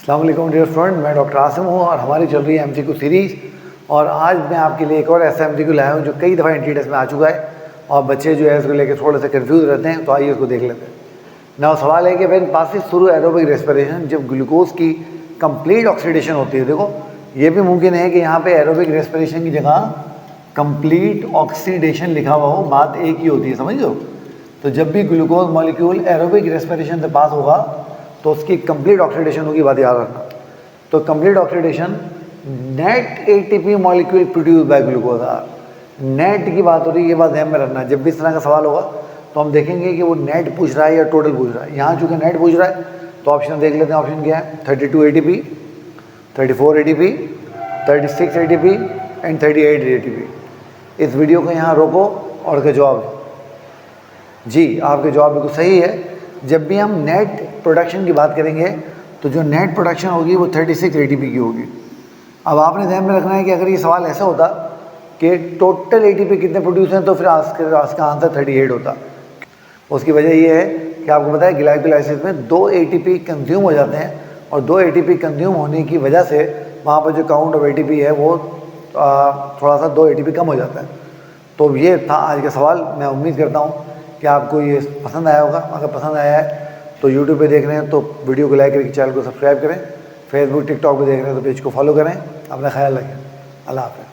अस्सलाम वालेकुम dear student, मैं डॉक्टर आसिम हूँ और हमारी चल रही है एमसीक्यू सीरीज़। और आज मैं आपके लिए एक और ऐसा एमसीक्यू लाया हूँ जो कई दफ़ा एंट्री टेस्ट में आ चुका है और बच्चे जो है इसको लेकर थोड़े से कंफ्यूज रहते हैं। तो आइए उसको देख लेते हैं। ना सवाल है कि when passes through aerobic respiration, जब ग्लूकोज की कंप्लीट ऑक्सीडेशन होती है। देखो ये भी मुमकिन है कि यहाँ पे एरोबिक रेस्पिरेशन की जगह कंप्लीट ऑक्सीडेशन लिखा हुआ हो, बात एक ही होती है, समझ लो। तो जब भी ग्लूकोज मॉलिक्यूल एरोबिक रेस्पिरेशन से पास होगा तो उसकी कंप्लीट ऑक्सीडेशन होगी, बात याद रखना। तो complete oxidation net ATP molecule produce by glucose are, net की बात हो रही है, ये बात ध्यान में रखना। जब भी इस तरह का सवाल होगा तो हम देखेंगे कि वो नेट पूछ रहा है या टोटल पूछ रहा है। यहाँ चूँकि नेट पूछ रहा है तो ऑप्शन देख लेते हैं। ऑप्शन क्या है? 32 ATP, 34 ATP, 36 ATP and 38 ATP। इस वीडियो को यहाँ रोको और उसका जवाब जी, आपके जवाब बिल्कुल सही है। जब भी हम नेट प्रोडक्शन की बात करेंगे तो जो नेट प्रोडक्शन होगी वो 36 ATP की होगी। अब आपने ध्यान में रखना है कि अगर ये सवाल ऐसा होता कि टोटल ATP कितने प्रोड्यूस हैं तो फिर इसका आंसर 38 होता। उसकी वजह ये है कि आपको पता है ग्लाइकोलाइसिस में 2 ATP कंज्यूम हो जाते हैं और 2 ATP कंज्यूम होने की वजह से वहाँ पर जो काउंट ऑफ ATP है वो थोड़ा सा 2 ATP कम हो जाता है। तो ये था आज का सवाल। मैं उम्मीद करता हूँ कि आपको ये पसंद आया होगा। अगर पसंद आया है तो यूट्यूब पे देख रहे हैं तो वीडियो को लाइक करके चैनल को सब्सक्राइब करें, फेसबुक टिकटॉक पे देख रहे हैं तो पेज को फॉलो करें। अपना ख्याल रखें। अल्लाह हाफ़िज़।